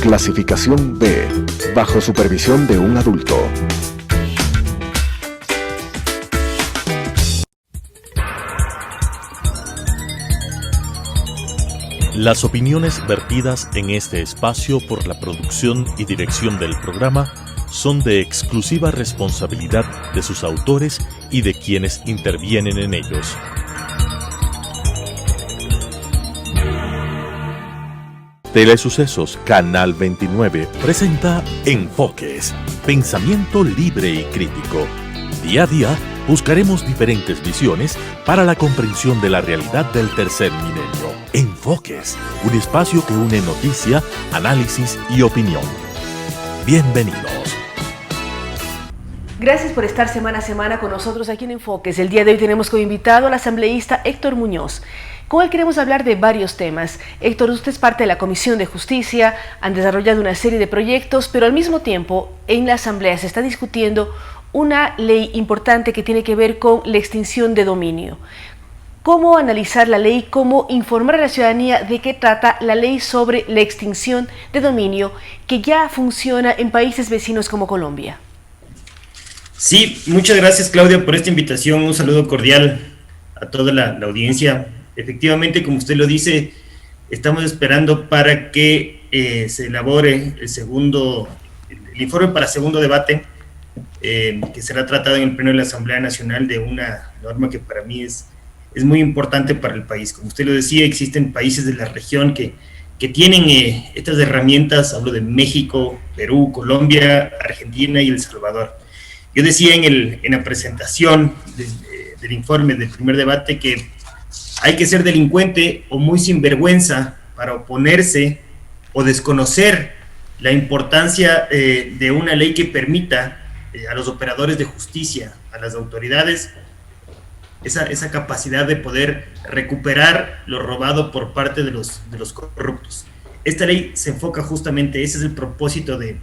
Clasificación B, bajo supervisión de un adulto. Las opiniones vertidas en este espacio por la producción y dirección del programa son de exclusiva responsabilidad de sus autores y de quienes intervienen en ellos. Telesucesos Canal 29 presenta Enfoques, pensamiento libre y crítico. Día a día buscaremos diferentes visiones para la comprensión de la realidad del tercer milenio. Enfoques, un espacio que une noticia, análisis y opinión. Bienvenidos. Gracias por estar semana a semana con nosotros aquí en Enfoques. El día de hoy tenemos como invitado al asambleísta Héctor Muñoz. Con él queremos hablar de varios temas. Héctor, usted es parte de la Comisión de Justicia, han desarrollado una serie de proyectos, pero al mismo tiempo en la Asamblea se está discutiendo una ley importante que tiene que ver con la extinción de dominio. ¿Cómo analizar la ley? ¿Cómo informar a la ciudadanía de qué trata la ley sobre la extinción de dominio que ya funciona en países vecinos como Colombia? Sí, muchas gracias, Claudia, por esta invitación. Un saludo cordial a toda la audiencia. Efectivamente, como usted lo dice, estamos esperando para que se elabore el informe para segundo debate, que será tratado en el Pleno de la Asamblea Nacional, de una norma que para mí es muy importante para el país. Como usted lo decía, existen países de la región que tienen estas herramientas. Hablo de México, Perú, Colombia, Argentina y El Salvador. Yo decía en la presentación del informe del primer debate que hay que ser delincuente o muy sinvergüenza para oponerse o desconocer la importancia de una ley que permita a los operadores de justicia, a las autoridades, esa capacidad de poder recuperar lo robado por parte de los corruptos. Esta ley se enfoca justamente, ese es el propósito de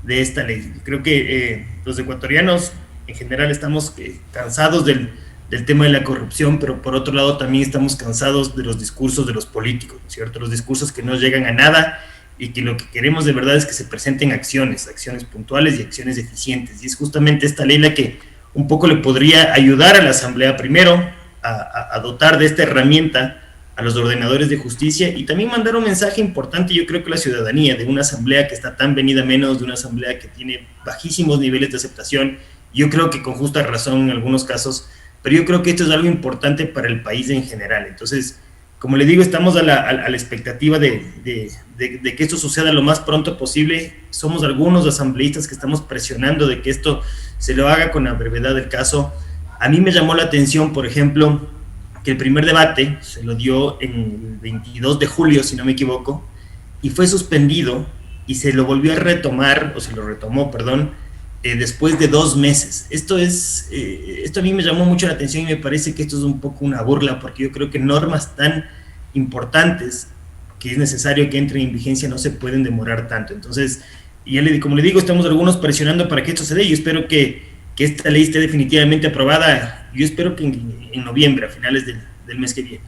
esta ley. Creo que los ecuatorianos en general estamos cansados del tema de la corrupción, pero por otro lado también estamos cansados de los discursos de los políticos, ¿no es cierto? Los discursos que no llegan a nada y que lo que queremos de verdad es que se presenten acciones puntuales y acciones eficientes. Y es justamente esta ley la que un poco le podría ayudar a la Asamblea, primero, a dotar de esta herramienta a los ordenadores de justicia, y también mandar un mensaje importante, yo creo que la ciudadanía, de una Asamblea que está tan venida menos, de una Asamblea que tiene bajísimos niveles de aceptación, yo creo que con justa razón en algunos casos, pero yo creo que esto es algo importante para el país en general. Entonces, como le digo, estamos a la expectativa de que esto suceda lo más pronto posible. Somos algunos asambleístas que estamos presionando de que esto se lo haga con la brevedad del caso. A mí me llamó la atención, por ejemplo, que el primer debate se lo dio en el 22 de julio, si no me equivoco, y fue suspendido, y se lo volvió a retomar, o se lo retomó, perdón, después de 2 meses. Esto a mí me llamó mucho la atención, y me parece que esto es un poco una burla, porque yo creo que normas tan importantes que es necesario que entren en vigencia no se pueden demorar tanto. Entonces, como le digo, estamos algunos presionando para que esto se dé. Yo espero que esta ley esté definitivamente aprobada. Yo espero que en noviembre, a finales del mes que viene.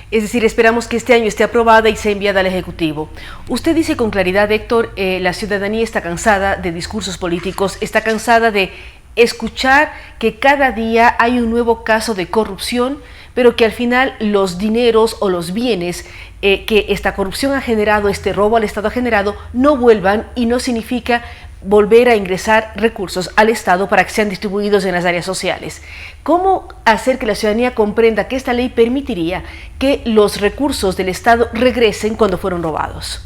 Es decir, esperamos que este año esté aprobada y sea enviada al Ejecutivo. Usted dice con claridad, Héctor, la ciudadanía está cansada de discursos políticos, está cansada de escuchar que cada día hay un nuevo caso de corrupción, pero que al final los dineros o los bienes que esta corrupción ha generado, este robo al Estado ha generado, no vuelvan, y no significa volver a ingresar recursos al Estado para que sean distribuidos en las áreas sociales. ¿Cómo hacer que la ciudadanía comprenda que esta ley permitiría que los recursos del Estado regresen cuando fueron robados?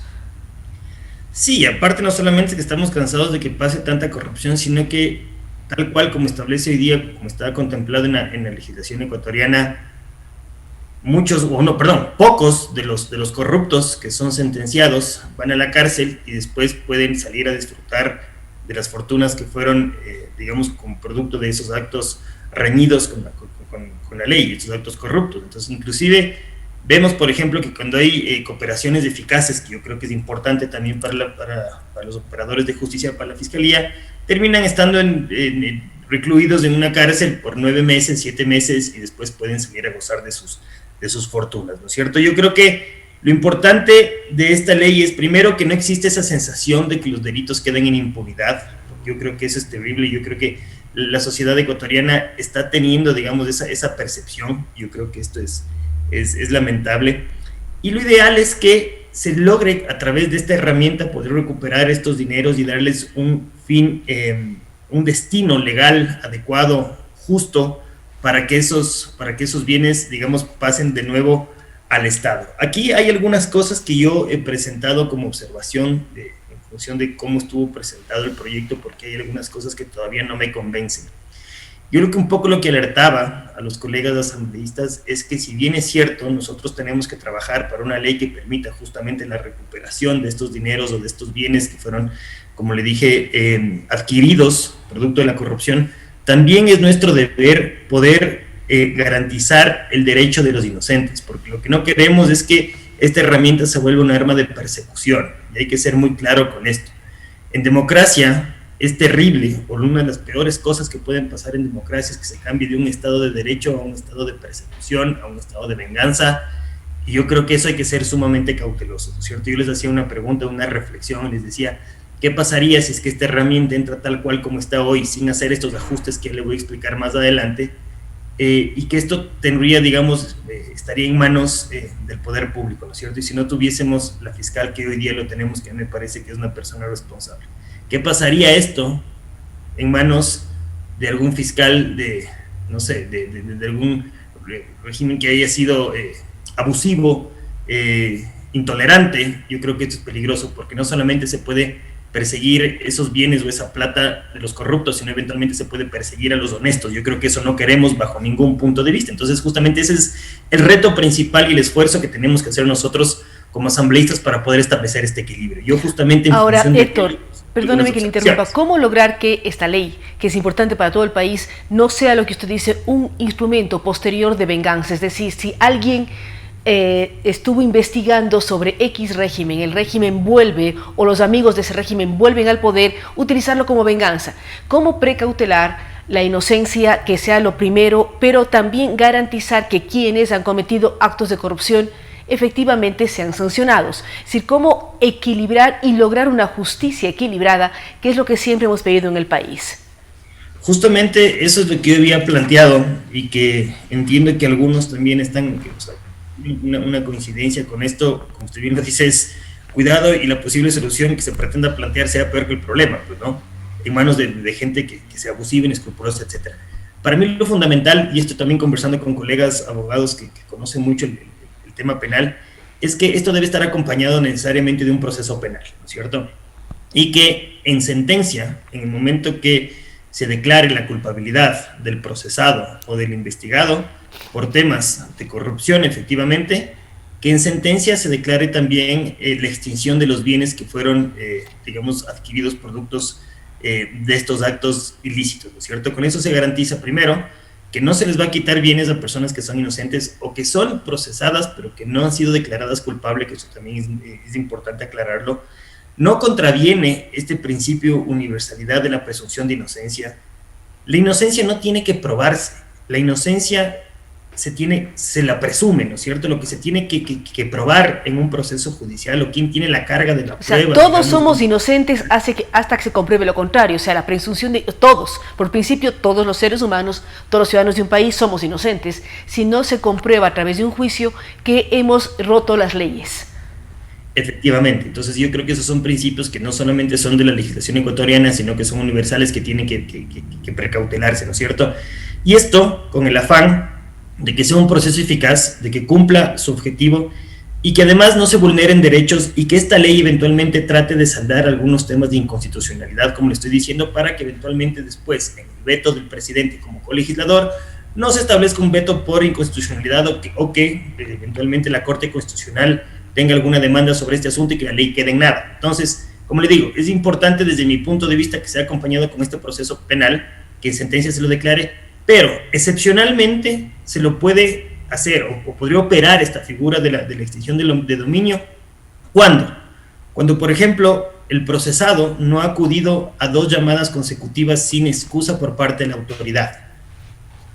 Sí, aparte no solamente que estamos cansados de que pase tanta corrupción, sino que tal cual como establece hoy día, como estaba contemplado en la legislación ecuatoriana, pocos de los corruptos que son sentenciados van a la cárcel y después pueden salir a disfrutar de las fortunas que fueron, digamos, como producto de esos actos reñidos con la ley, esos actos corruptos. Entonces, inclusive, vemos, por ejemplo, que cuando hay cooperaciones eficaces, que yo creo que es importante también para los operadores de justicia, para la Fiscalía, terminan estando recluidos en una cárcel por 9 meses, 7 meses, y después pueden salir a gozar de sus fortunas, ¿no es cierto? Yo creo que Lo importante de esta ley es, primero, que no existe esa sensación de que los delitos queden en impunidad. Yo creo que eso es terrible. Yo creo que la sociedad ecuatoriana está teniendo, digamos, esa percepción. Yo creo que esto es lamentable. Y lo ideal es que se logre, a través de esta herramienta, poder recuperar estos dineros y darles un fin, un destino legal adecuado, justo, para que esos bienes, digamos, pasen de nuevo al Estado. Aquí hay algunas cosas que yo he presentado como observación en función de cómo estuvo presentado el proyecto, porque hay algunas cosas que todavía no me convencen. Yo creo que un poco lo que alertaba a los colegas asambleístas es que, si bien es cierto, nosotros tenemos que trabajar para una ley que permita justamente la recuperación de estos dineros o de estos bienes que fueron, como le dije, adquiridos producto de la corrupción, también es nuestro deber poder garantizar el derecho de los inocentes, porque lo que no queremos es que esta herramienta se vuelva un arma de persecución, y hay que ser muy claro con esto. En democracia es terrible, o una de las peores cosas que pueden pasar en democracia es que se cambie de un estado de derecho a un estado de persecución, a un estado de venganza, y yo creo que eso hay que ser sumamente cauteloso, ¿no es cierto? Yo les hacía una pregunta, una reflexión, les decía, ¿qué pasaría si es que esta herramienta entra tal cual como está hoy, sin hacer estos ajustes que le voy a explicar más adelante? Y que esto tendría, digamos, estaría en manos del poder público, ¿no es cierto? Y si no tuviésemos la fiscal que hoy día lo tenemos, que me parece que es una persona responsable. ¿Qué pasaría esto en manos de algún fiscal no sé, de algún régimen que haya sido abusivo, intolerante? Yo creo que esto es peligroso, porque no solamente se puede perseguir esos bienes o esa plata de los corruptos, sino eventualmente se puede perseguir a los honestos. Yo creo que eso no queremos bajo ningún punto de vista. Entonces, justamente ese es el reto principal y el esfuerzo que tenemos que hacer nosotros como asambleístas para poder establecer este equilibrio. Yo justamente... Ahora, Héctor, perdóneme que le interrumpa, ¿cómo lograr que esta ley, que es importante para todo el país, no sea lo que usted dice, un instrumento posterior de venganza? Es decir, si alguien estuvo investigando sobre X régimen, el régimen vuelve, o los amigos de ese régimen vuelven al poder, utilizarlo como venganza. ¿Cómo precautelar la inocencia, que sea lo primero, pero también garantizar que quienes han cometido actos de corrupción efectivamente sean sancionados? Es decir, cómo equilibrar y lograr una justicia equilibrada, que es lo que siempre hemos pedido en el país. Justamente eso es lo que yo había planteado, y que entiendo que algunos también están... Una coincidencia con esto, como usted bien lo dice, es cuidado y la posible solución que se pretenda plantear sea peor que el problema, pues, ¿no? En manos de gente que sea abusiva, inescrupulosa, etc. Para mí lo fundamental, y esto también conversando con colegas abogados que conocen mucho el tema penal, es que esto debe estar acompañado necesariamente de un proceso penal, ¿no es cierto? Y que en sentencia, en el momento que se declare la culpabilidad del procesado o del investigado por temas de corrupción, efectivamente, que en sentencia se declare también la extinción de los bienes que fueron, digamos, adquiridos productos de estos actos ilícitos, ¿no es cierto? Con eso se garantiza, primero, que no se les va a quitar bienes a personas que son inocentes o que son procesadas pero que no han sido declaradas culpables, que eso también es importante aclararlo. No contraviene este principio universalidad de la presunción de inocencia. La inocencia no tiene que probarse, la inocencia se la presume, ¿no es cierto? Lo que se tiene que probar en un proceso judicial, o quien tiene la carga de la prueba. O sea, todos somos inocentes hasta que se compruebe lo contrario. O sea, la presunción de todos, por principio, todos los seres humanos, todos los ciudadanos de un país somos inocentes, si no se comprueba a través de un juicio que hemos roto las leyes. Efectivamente, entonces yo creo que esos son principios que no solamente son de la legislación ecuatoriana, sino que son universales, que tienen que precautelarse, ¿no es cierto? Y esto con el afán de que sea un proceso eficaz, de que cumpla su objetivo y que además no se vulneren derechos, y que esta ley eventualmente trate de saldar algunos temas de inconstitucionalidad, como le estoy diciendo, para que eventualmente después, en el veto del presidente como colegislador, no se establezca un veto por inconstitucionalidad o que eventualmente la Corte Constitucional tenga alguna demanda sobre este asunto y que la ley quede en nada. Entonces, como le digo, es importante desde mi punto de vista que sea acompañado con este proceso penal, que en sentencia se lo declare, pero excepcionalmente se lo puede hacer o podría operar esta figura de la extinción de dominio. ¿Cuándo? Cuando, por ejemplo, el procesado no ha acudido a 2 llamadas consecutivas sin excusa por parte de la autoridad.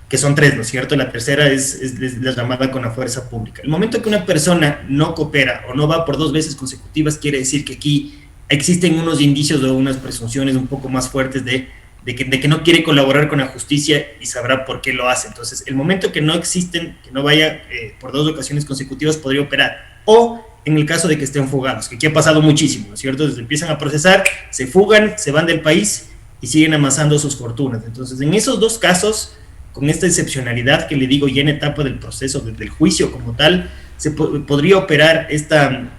que son 3, ¿no es cierto? La tercera es la llamada con la fuerza pública. El momento que una persona no coopera o no va por 2 veces consecutivas, quiere decir que aquí existen unos indicios o unas presunciones un poco más fuertes de que no quiere colaborar con la justicia y sabrá por qué lo hace. Entonces, el momento que no existen, que no vaya por 2 ocasiones consecutivas, podría operar. O en el caso de que estén fugados, que aquí ha pasado muchísimo, ¿no es cierto? Entonces empiezan a procesar, se fugan, se van del país y siguen amasando sus fortunas. Entonces, en esos 2 casos, con esta excepcionalidad que le digo ya en etapa del proceso, desde el juicio como tal, se podría operar esta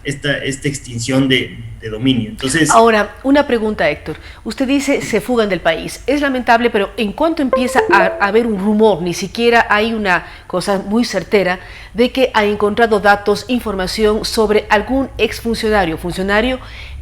extinción de dominio. Entonces, ahora, una pregunta, Héctor. Usted dice se fugan del país. Es lamentable, pero en cuanto empieza a haber un rumor, ni siquiera hay una cosa muy certera de que ha encontrado datos, información sobre algún exfuncionario,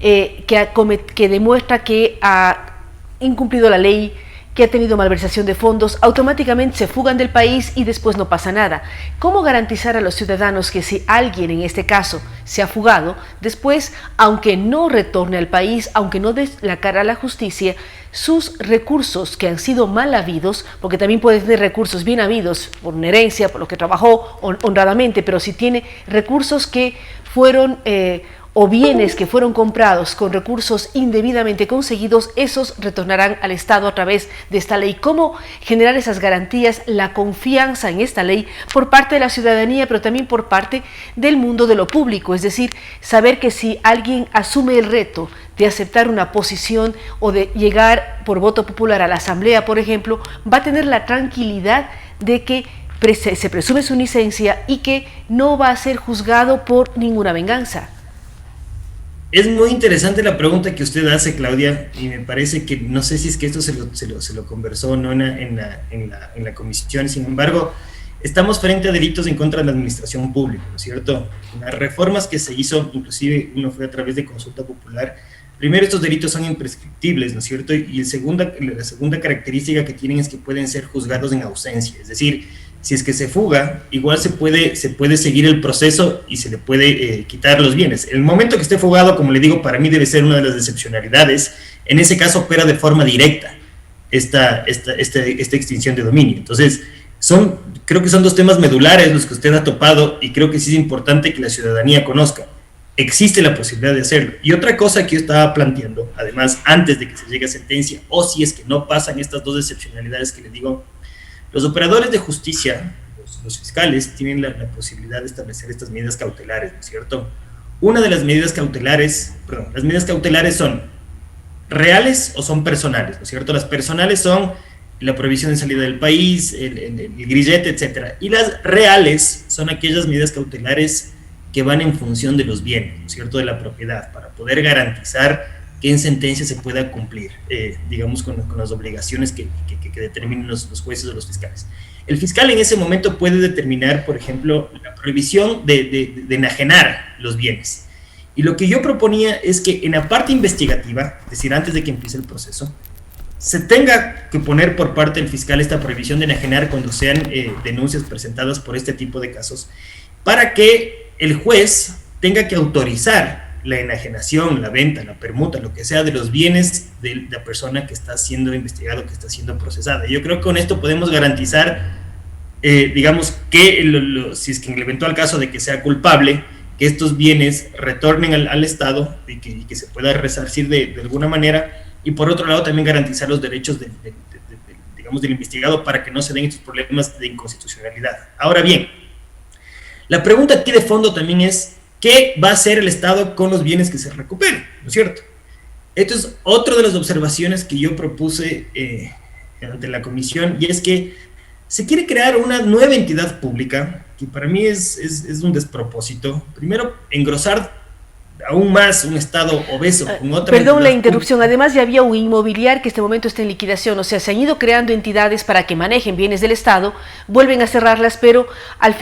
que demuestra que ha incumplido la ley, que ha tenido malversación de fondos, automáticamente se fugan del país y después no pasa nada. ¿Cómo garantizar a los ciudadanos que si alguien, en este caso, se ha fugado, después, aunque no retorne al país, aunque no dé la cara a la justicia, sus recursos que han sido mal habidos, porque también puede tener recursos bien habidos por una herencia, por lo que trabajó honradamente, pero si tiene recursos que fueron o bienes que fueron comprados con recursos indebidamente conseguidos, esos retornarán al Estado a través de esta ley? ¿Cómo generar esas garantías, la confianza en esta ley por parte de la ciudadanía, pero también por parte del mundo de lo público? Es decir, saber que si alguien asume el reto de aceptar una posición o de llegar por voto popular a la Asamblea, por ejemplo, va a tener la tranquilidad de que se presume su inocencia y que no va a ser juzgado por ninguna venganza. Es muy interesante la pregunta que usted hace, Claudia, y me parece que, no sé si es que esto se lo conversó o no en la comisión. Sin embargo, estamos frente a delitos en contra de la administración pública, ¿no es cierto? Las reformas que se hizo, inclusive uno fue a través de consulta popular. Primero, estos delitos son imprescriptibles, ¿no es cierto? Y la segunda característica que tienen es que pueden ser juzgados en ausencia, es decir, si es que se fuga, igual se puede seguir el proceso y se le puede quitar los bienes. El momento que esté fugado, como le digo, para mí debe ser una de las excepcionalidades. En ese caso opera de forma directa esta extinción de dominio. Entonces, creo que son 2 temas medulares los que usted ha topado, y creo que sí es importante que la ciudadanía conozca. Existe la posibilidad de hacerlo. Y otra cosa que yo estaba planteando, además, antes de que se llegue a sentencia, o si es que no pasan estas 2 excepcionalidades que le digo, los operadores de justicia, los fiscales, tienen la posibilidad de establecer estas medidas cautelares, ¿no es cierto? Una de las medidas cautelares, las medidas cautelares son reales o son personales, ¿no es cierto? Las personales son la prohibición de salida del país, el grillete, etc. Y las reales son aquellas medidas cautelares que van en función de los bienes, ¿no es cierto?, de la propiedad, para poder garantizar que en sentencia se pueda cumplir, digamos, con las obligaciones que determinen los jueces o los fiscales. El fiscal en ese momento puede determinar, por ejemplo, la prohibición de enajenar los bienes. Y lo que yo proponía es que en la parte investigativa, es decir, antes de que empiece el proceso, se tenga que poner por parte del fiscal esta prohibición de enajenar cuando sean denuncias presentadas por este tipo de casos, para que el juez tenga que autorizar la enajenación, la venta, la permuta, lo que sea de los bienes de la persona que está siendo investigada, que está siendo procesada. Yo creo que con esto podemos garantizar, digamos, que si es que en el eventual caso de que sea culpable, que estos bienes retornen al Estado y que se pueda resarcir de alguna manera, y por otro lado también garantizar los derechos digamos, del investigado para que no se den estos problemas de inconstitucionalidad. Ahora bien, la pregunta aquí de fondo también es, ¿qué va a hacer el Estado con los bienes que se recuperen? ¿No es cierto? Esto es otra de las observaciones que yo propuse ante la comisión, y es que se quiere crear una nueva entidad pública, que para mí es un despropósito. Primero, engrosar aún más un Estado obeso con otra. Perdón la interrupción, además ya había un inmobiliar que en este momento está en liquidación, o sea, se han ido creando entidades para que manejen bienes del Estado, vuelven a cerrarlas, pero al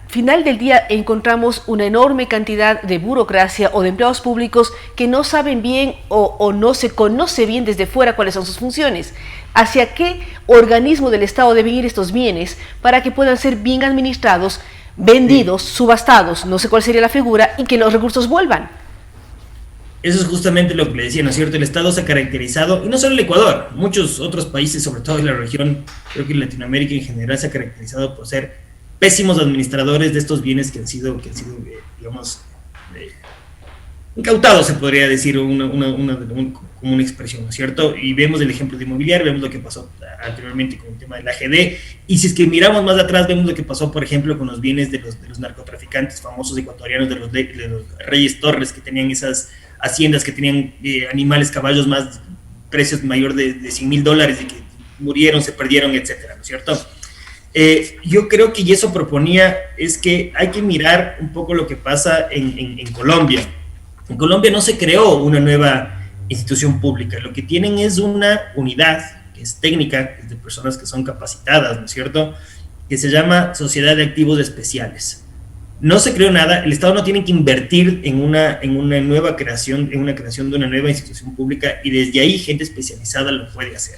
final del día encontramos una enorme cantidad de burocracia o de empleados públicos que no saben bien o no se conoce bien desde fuera cuáles son sus funciones. ¿Hacia qué organismo del Estado deben ir estos bienes para que puedan ser bien administrados, vendidos, subastados, no sé cuál sería la figura, y que los recursos vuelvan? eso es justamente lo que le decía, ¿no es cierto? El Estado se ha caracterizado, y no solo el Ecuador, muchos otros países, sobre todo en la región, creo que en Latinoamérica en general, se ha caracterizado por ser pésimos administradores de estos bienes que han sido digamos, incautados, se podría decir, como una expresión, ¿no es cierto? Y vemos el ejemplo de inmobiliario, vemos lo que pasó anteriormente con el tema del AGD, y si es que miramos más atrás, vemos lo que pasó, por ejemplo, con los bienes de los narcotraficantes famosos ecuatorianos, de los Reyes Torres, que tenían esas haciendas, que tenían animales, caballos más, precios mayor de $100,000, y que murieron, se perdieron, etcétera, ¿no es cierto? Yo creo que y eso proponía es que hay que mirar un poco lo que pasa en Colombia. En Colombia no se creó una nueva institución pública, lo que tienen es una unidad que es técnica, que es de personas que son capacitadas, ¿no es cierto?, que se llama Sociedad de Activos Especiales. No se creó nada, el Estado no tiene que invertir en una nueva creación, en una creación de una nueva institución pública, y desde ahí gente especializada lo puede hacer.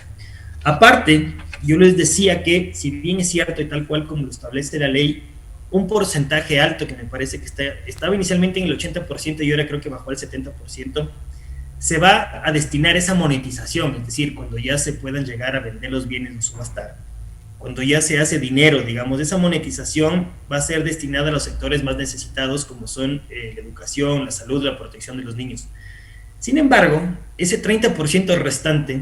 Aparte, yo les decía que, si bien es cierto y tal cual como lo establece la ley, un porcentaje alto, que me parece que estaba inicialmente en el 80% y ahora creo que bajó al 70%, se va a destinar esa monetización, es decir, cuando ya se puedan llegar a vender los bienes o subastar, cuando ya se hace dinero, digamos, esa monetización va a ser destinada a los sectores más necesitados, como son la educación, la salud, la protección de los niños. Sin embargo, ese 30% restante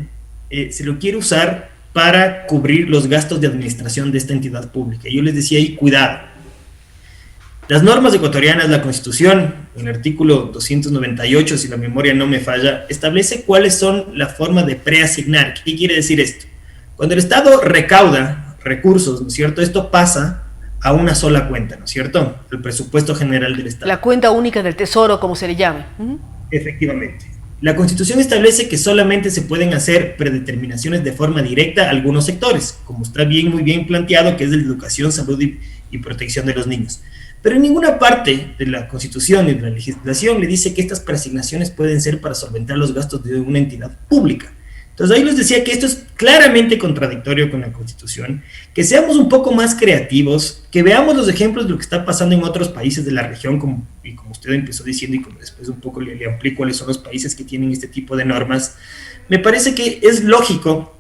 se lo quiere usar para cubrir los gastos de administración de esta entidad pública. Yo les decía ahí, cuidado. Las normas ecuatorianas, la Constitución, en el artículo 298, si la memoria no me falla, establece cuáles son la forma de preasignar. ¿Qué quiere decir esto? Cuando el Estado recauda recursos, ¿no es cierto?, esto pasa a una sola cuenta, ¿no es cierto?, el presupuesto general del Estado. La cuenta única del Tesoro, como se le llame. Efectivamente. La Constitución establece que solamente se pueden hacer predeterminaciones de forma directa a algunos sectores, como está muy bien planteado, que es de la educación, salud y protección de los niños. Pero en ninguna parte de la Constitución y de la legislación le dice que estas preasignaciones pueden ser para solventar los gastos de una entidad pública. Entonces ahí les decía que esto es claramente contradictorio con la Constitución, que seamos un poco más creativos, que veamos los ejemplos de lo que está pasando en otros países de la región, como usted empezó diciendo, y como después un poco le amplié cuáles son los países que tienen este tipo de normas. Me parece que es lógico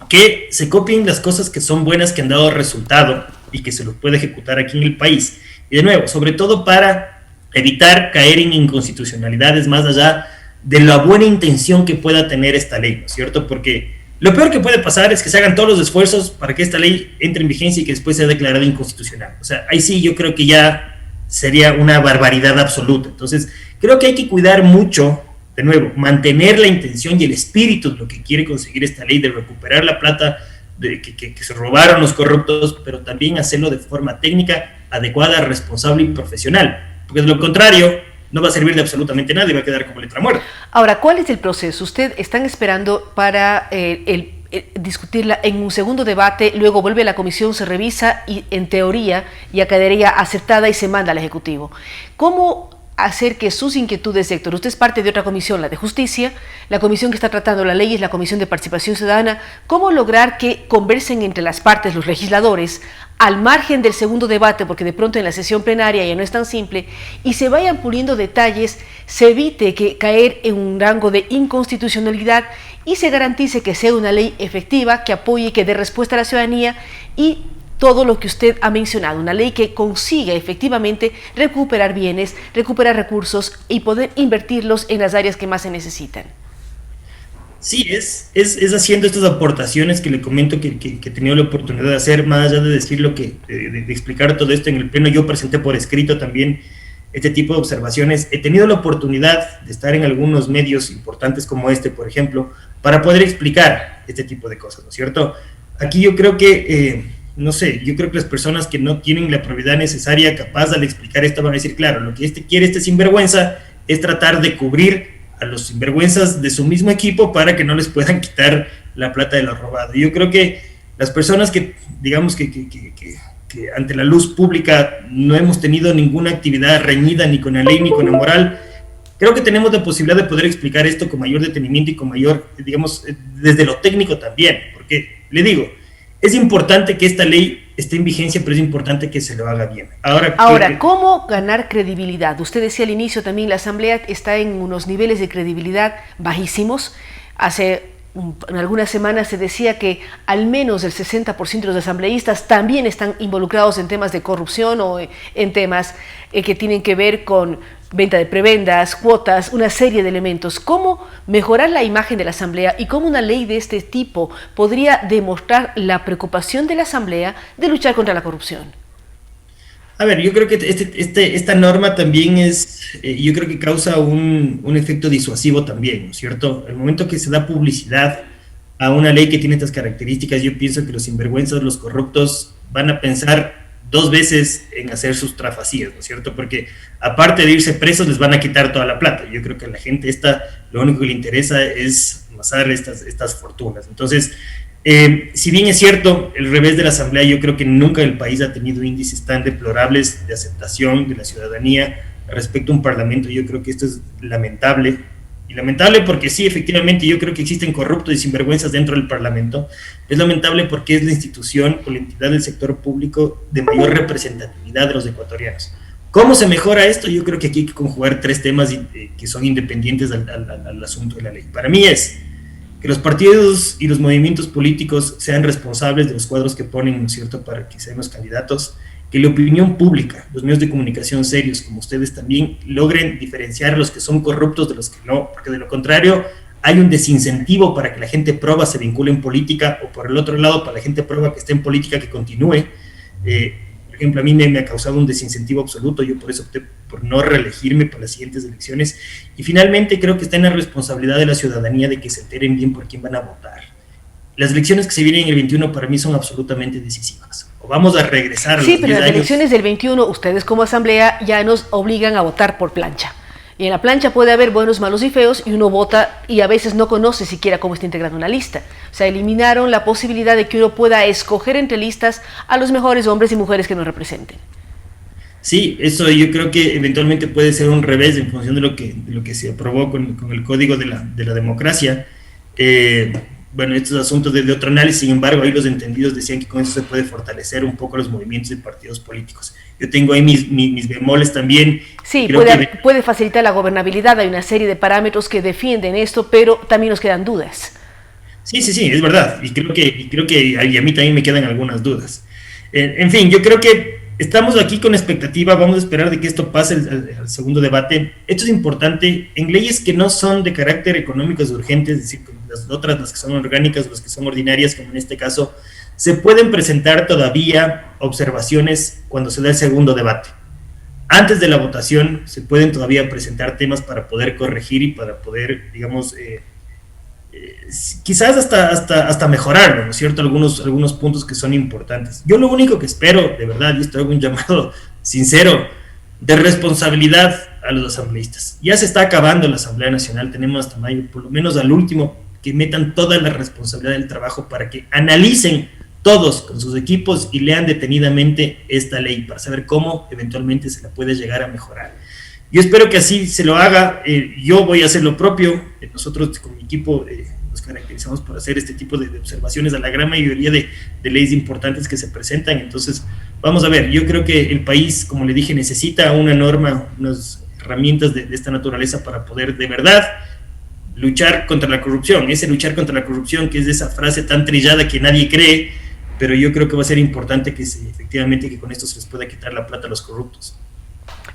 que se copien las cosas que son buenas, que han dado resultado y que se los puede ejecutar aquí en el país. Y de nuevo, sobre todo para evitar caer en inconstitucionalidades más allá de la buena intención que pueda tener esta ley, ¿no es cierto? Porque lo peor que puede pasar es que se hagan todos los esfuerzos para que esta ley entre en vigencia y que después sea declarada inconstitucional. O sea, ahí sí yo creo que ya sería una barbaridad absoluta. Entonces, creo que hay que cuidar mucho, de nuevo, mantener la intención y el espíritu de lo que quiere conseguir esta ley, de recuperar la plata que se robaron los corruptos, pero también hacerlo de forma técnica, adecuada, responsable y profesional. Porque de lo contrario, no va a servir de absolutamente nada y va a quedar como letra muerta. Ahora, ¿cuál es el proceso? ¿Ustedes están esperando para discutirla en un segundo debate, luego vuelve a la comisión, se revisa y en teoría ya quedaría aceptada y se manda al Ejecutivo? ¿Cómo hacer que sus inquietudes, Héctor? Usted es parte de otra comisión, la de Justicia, la comisión que está tratando la ley es la Comisión de Participación Ciudadana. ¿Cómo lograr que conversen entre las partes, los legisladores, al margen del segundo debate, porque de pronto en la sesión plenaria ya no es tan simple, y se vayan puliendo detalles, se evite caer en un rango de inconstitucionalidad y se garantice que sea una ley efectiva, que apoye, que dé respuesta a la ciudadanía y todo lo que usted ha mencionado, una ley que consiga efectivamente recuperar bienes, recuperar recursos y poder invertirlos en las áreas que más se necesitan? Sí, es haciendo estas aportaciones que le comento que he tenido la oportunidad de hacer, más allá de decir de explicar todo esto en el pleno. Yo presenté por escrito también este tipo de observaciones. He tenido la oportunidad de estar en algunos medios importantes como este, por ejemplo, para poder explicar este tipo de cosas, ¿no es cierto? Aquí yo creo que, yo creo que las personas que no tienen la probidad necesaria, capaz al explicar esto, van a decir, claro, lo que quiere este sinvergüenza es tratar de cubrir a los sinvergüenzas de su mismo equipo para que no les puedan quitar la plata de lo robado. Yo creo que las personas que, digamos, que ante la luz pública no hemos tenido ninguna actividad reñida ni con la ley ni con la moral, creo que tenemos la posibilidad de poder explicar esto con mayor detenimiento y con mayor, digamos, desde lo técnico también, porque, le digo, es importante que esta ley esté en vigencia, pero es importante que se lo haga bien. Ahora, ¿cómo ganar credibilidad? Usted decía al inicio también, la Asamblea está en unos niveles de credibilidad bajísimos. En algunas semanas se decía que al menos el 60% de los asambleístas también están involucrados en temas de corrupción o en temas que tienen que ver con venta de prebendas, cuotas, una serie de elementos. ¿Cómo mejorar la imagen de la Asamblea y cómo una ley de este tipo podría demostrar la preocupación de la Asamblea de luchar contra la corrupción? A ver, yo creo que esta norma también yo creo que causa un efecto disuasivo también, ¿no es cierto? El momento que se da publicidad a una ley que tiene estas características, yo pienso que los sinvergüenzas, los corruptos, van a pensar 2 veces en hacer sus trafacías, ¿no es cierto? Porque aparte de irse presos, les van a quitar toda la plata. Yo creo que a la gente lo único que le interesa es amasar estas fortunas. Entonces, si bien es cierto, el revés de la Asamblea, yo creo que nunca el país ha tenido índices tan deplorables de aceptación de la ciudadanía respecto a un parlamento. Yo creo que esto es lamentable, y lamentable porque sí, efectivamente, yo creo que existen corruptos y sinvergüenzas dentro del parlamento. Es lamentable porque es la institución o la entidad del sector público de mayor representatividad de los ecuatorianos. ¿Cómo se mejora esto? Yo creo que aquí hay que conjugar 3 temas que son independientes al asunto de la ley. Para mí es que los partidos y los movimientos políticos sean responsables de los cuadros que ponen, ¿no es cierto?, para que sean los candidatos, que la opinión pública, los medios de comunicación serios, como ustedes también, logren diferenciar a los que son corruptos de los que no, porque de lo contrario hay un desincentivo para que la gente proba se vincule en política, o por el otro lado, para la gente proba que esté en política que continúe. Por ejemplo, a mí me ha causado un desincentivo absoluto, yo por eso opté por no reelegirme para las siguientes elecciones, y finalmente creo que está en la responsabilidad de la ciudadanía de que se enteren bien por quién van a votar. Las elecciones que se vienen en el 21 para mí son absolutamente decisivas. O vamos a regresar a los 10 Sí, pero las años. elecciones del 21, ustedes como Asamblea ya nos obligan a votar por plancha. Y en la plancha puede haber buenos, malos y feos, y uno vota y a veces no conoce siquiera cómo está integrando una lista. O sea, eliminaron la posibilidad de que uno pueda escoger entre listas a los mejores hombres y mujeres que nos representen. Sí, eso yo creo que eventualmente puede ser un revés en función de lo que se aprobó con el código de la democracia. Bueno, estos asuntos de otro análisis, sin embargo, ahí los entendidos decían que con eso se puede fortalecer un poco los movimientos de partidos políticos. Yo tengo ahí mis bemoles también. Sí, Creo puede facilitar la gobernabilidad, hay una serie de parámetros que defienden esto, pero también nos quedan dudas. Sí, es verdad, y creo que a mí también me quedan algunas dudas. En fin, yo creo que estamos aquí con expectativa, vamos a esperar de que esto pase al segundo debate. Esto es importante, en leyes que no son de carácter económico urgente, es decir, las que son orgánicas, las que son ordinarias, como en este caso, se pueden presentar todavía observaciones cuando se da el segundo debate. Antes de la votación se pueden todavía presentar temas para poder corregir y para poder, digamos, quizás hasta mejorarlo, ¿no es cierto? Algunos puntos que son importantes. Yo lo único que espero, de verdad, y esto hago un llamado sincero, de responsabilidad a los asambleístas. Ya se está acabando la Asamblea Nacional, tenemos hasta mayo, por lo menos al último, que metan toda la responsabilidad del trabajo para que analicen todos con sus equipos y lean detenidamente esta ley para saber cómo eventualmente se la puede llegar a mejorar. Yo espero que así se lo haga. Yo voy a hacer lo propio. Nosotros con mi equipo nos caracterizamos por hacer este tipo de observaciones a la gran mayoría de leyes importantes que se presentan. Entonces, vamos a ver, yo creo que el país, como le dije, necesita una norma, unas herramientas de esta naturaleza para poder de verdad luchar contra la corrupción. Ese luchar contra la corrupción, que es de esa frase tan trillada que nadie cree, pero yo creo que va a ser importante que efectivamente que con esto se les pueda quitar la plata a los corruptos.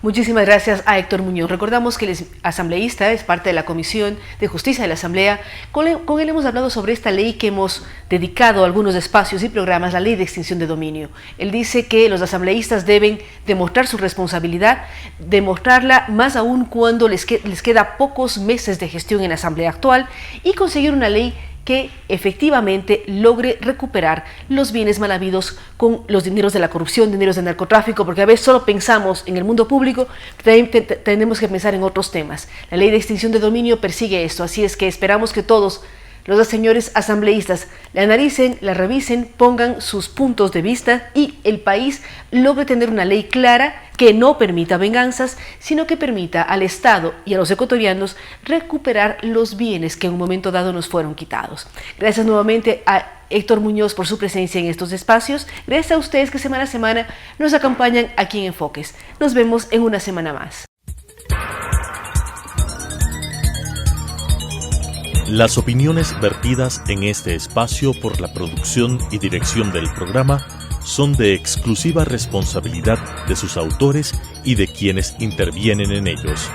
Muchísimas gracias a Héctor Muñoz. Recordamos que él es asambleísta, es parte de la Comisión de Justicia de la Asamblea. Con él hemos hablado sobre esta ley que hemos dedicado a algunos espacios y programas, la ley de extinción de dominio. Él dice que los asambleístas deben demostrar su responsabilidad, demostrarla más aún cuando les queda pocos meses de gestión en la Asamblea actual y conseguir una ley que efectivamente logre recuperar los bienes mal habidos con los dineros de la corrupción, dineros del narcotráfico, porque a veces solo pensamos en el mundo público, tenemos que pensar en otros temas. La ley de extinción de dominio persigue esto, así es que esperamos que todos los dos señores asambleístas la analicen, la revisen, pongan sus puntos de vista y el país logre tener una ley clara que no permita venganzas, sino que permita al Estado y a los ecuatorianos recuperar los bienes que en un momento dado nos fueron quitados. Gracias nuevamente a Héctor Muñoz por su presencia en estos espacios. Gracias a ustedes que semana a semana nos acompañan aquí en Enfoques. Nos vemos en una semana más. Las opiniones vertidas en este espacio por la producción y dirección del programa son de exclusiva responsabilidad de sus autores y de quienes intervienen en ellos.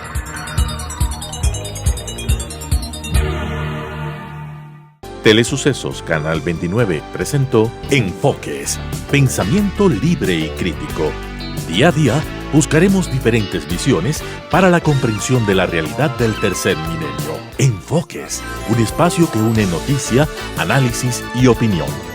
Telesucesos Canal 29 presentó Enfoques, pensamiento libre y crítico. Día a día buscaremos diferentes visiones para la comprensión de la realidad del tercer milenio. Enfoques, un espacio que une noticia, análisis y opinión.